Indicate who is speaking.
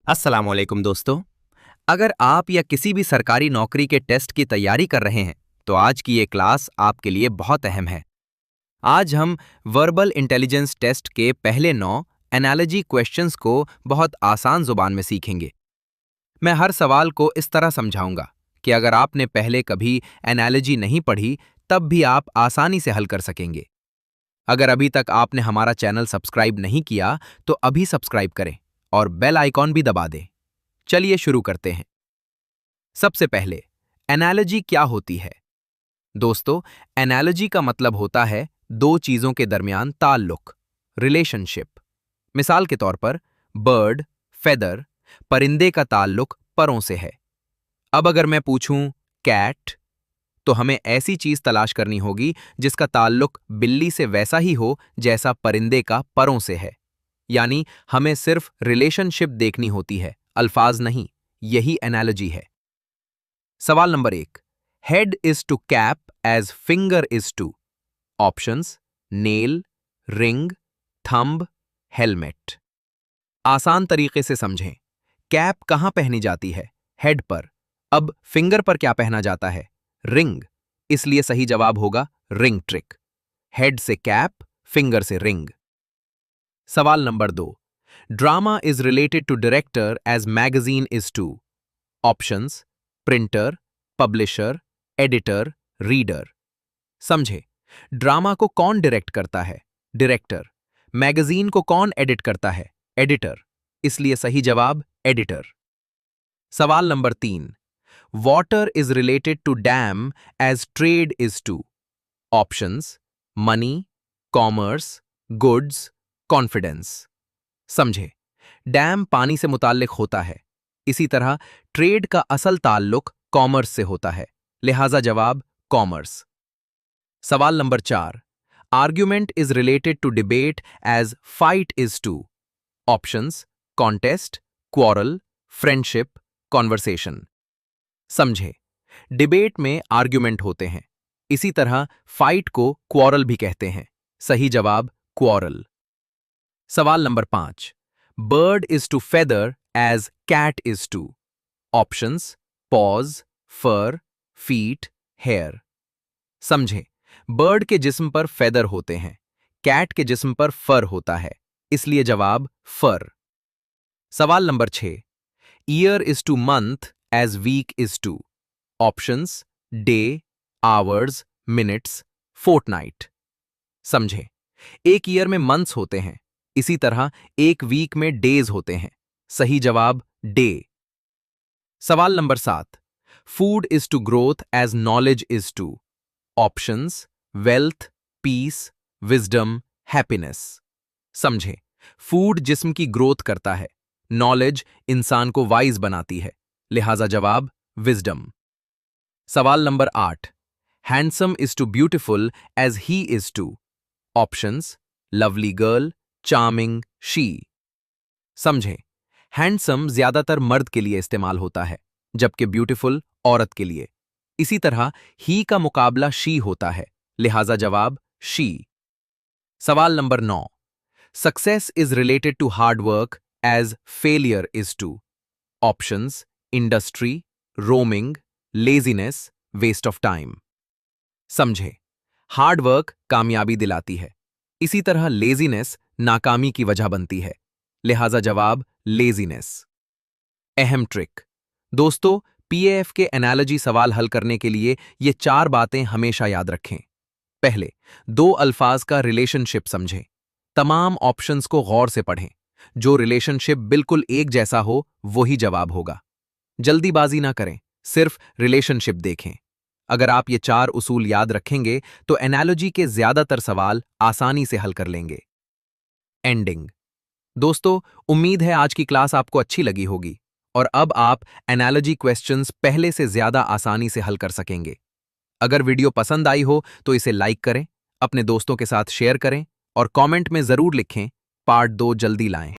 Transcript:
Speaker 1: अस्सलामुअलैकुम दोस्तों। अगर आप या किसी भी सरकारी नौकरी के टेस्ट की तैयारी कर रहे हैं तो आज की ये क्लास आपके लिए बहुत अहम है। आज हम वर्बल इंटेलिजेंस टेस्ट के पहले 9 एनालॉजी क्वेश्चंस को बहुत आसान जुबान में सीखेंगे। मैं हर सवाल को इस तरह समझाऊंगा कि अगर आपने पहले कभी एनालॉजी नहीं पढ़ी तब भी आप आसानी से हल कर सकेंगे। अगर अभी तक आपने हमारा चैनल सब्सक्राइब नहीं किया तो अभी सब्सक्राइब करें और बेल आइकॉन भी दबा दें। चलिए शुरू करते हैं। सबसे पहले एनालॉजी क्या होती है? दोस्तों, एनालॉजी का मतलब होता है दो चीजों के दरमियान ताल्लुक, रिलेशनशिप। मिसाल के तौर पर बर्ड, फेदर, परिंदे का ताल्लुक परों से है। अब अगर मैं पूछूं कैट, तो हमें ऐसी चीज तलाश करनी होगी जिसका ताल्लुक बिल्ली से वैसा ही हो जैसा परिंदे का परों से है। यानी हमें सिर्फ रिलेशनशिप देखनी होती है, अल्फाज नहीं। यही एनालॉजी है। सवाल number 1, head is to cap as finger is to. Options nail, ring, thumb, helmet. आसान तरीके से समझें। कैप कहां पहनी जाती है? हेड पर। अब फिंगर पर क्या पहना जाता है? रिंग। इसलिए सही जवाब होगा रिंग ट्रिक। हेड से कैप, फिंगर से रिंग। सवाल number 2, drama is related to director as magazine is to. Options printer, publisher, editor, reader. समझे, ड्रामा को कौन डायरेक्ट करता है? डायरेक्टर। मैगजीन को कौन एडिट करता है? एडिटर। इसलिए सही जवाब एडिटर। सवाल number 3, water is related to dam as trade is to. Options money, commerce, goods, confidence. समझे, डैम पानी से मुताल्लिक होता है, इसी तरह ट्रेड का असल ताल्लुक कॉमर्स से होता है, लिहाजा जवाब कॉमर्स। सवाल number 4, argument is related to debate as fight is to. Options contest, quarrel, friendship, conversation. समझे, डिबेट में आर्ग्यूमेंट होते हैं, इसी तरह फाइट को क्वारल भी कहते हैं, सही जवाब क्वारल। सवाल number 5, bird is to feather as cat is to. Options paws, fur, feet, hair. समझे, बर्ड के जिस्म पर फेदर होते हैं, कैट के जिस्म पर फर होता है, इसलिए जवाब फर। सवाल number 6, year is to month as week is to. Options day, hours, minutes, fortnight. समझे, एक ईयर में मंथ्स होते हैं, इसी तरह एक वीक में डेज होते हैं, सही जवाब डे। सवाल number 7, food is to growth as knowledge is to. Options wealth, peace, wisdom, happiness. समझे, फूड जिस्म की ग्रोथ करता है, नॉलेज इंसान को वाइज बनाती है, लिहाजा जवाब विजडम। सवाल number 8, handsome is to beautiful as he is to. Options lovely girl, charming, she. समझे, हैंडसम ज्यादातर मर्द के लिए इस्तेमाल होता है, जबकि ब्यूटीफुल औरत के लिए। इसी तरह ही का मुकाबला शी होता है, लिहाजा जवाब शी। सवाल number 9, success is related to hard work as failure is to. Options industry, roaming, laziness, waste of time. समझे, हार्ड वर्क कामयाबी दिलाती है, इसी तरह लेजीनेस नाकामी की वजह बनती है, लिहाजा जवाब लेजीनेस। अहम ट्रिक। दोस्तों, पीएएफ के एनालॉजी सवाल हल करने के लिए ये 4 बातें हमेशा याद रखें। पहले, 2 अल्फाज का रिलेशनशिप समझें। तमाम ऑप्शंस को गौर से पढ़ें। जो रिलेशनशिप बिल्कुल एक जैसा हो वही जवाब होगा। जल्दीबाजी ना करें, सिर्फ रिलेशनशिप देखें। अगर आप ये 4 उसूल याद रखेंगे तो एनालॉजी के ज्यादातर सवाल आसानी से हल कर लेंगे। एंडिंग। दोस्तों, उम्मीद है आज की क्लास आपको अच्छी लगी होगी और अब आप एनालॉजी क्वेश्चंस पहले से ज्यादा आसानी से हल कर सकेंगे। अगर वीडियो पसंद आई हो तो इसे लाइक करें, अपने दोस्तों के साथ शेयर करें और कमेंट में जरूर लिखें पार्ट 2 जल्दी लाएं।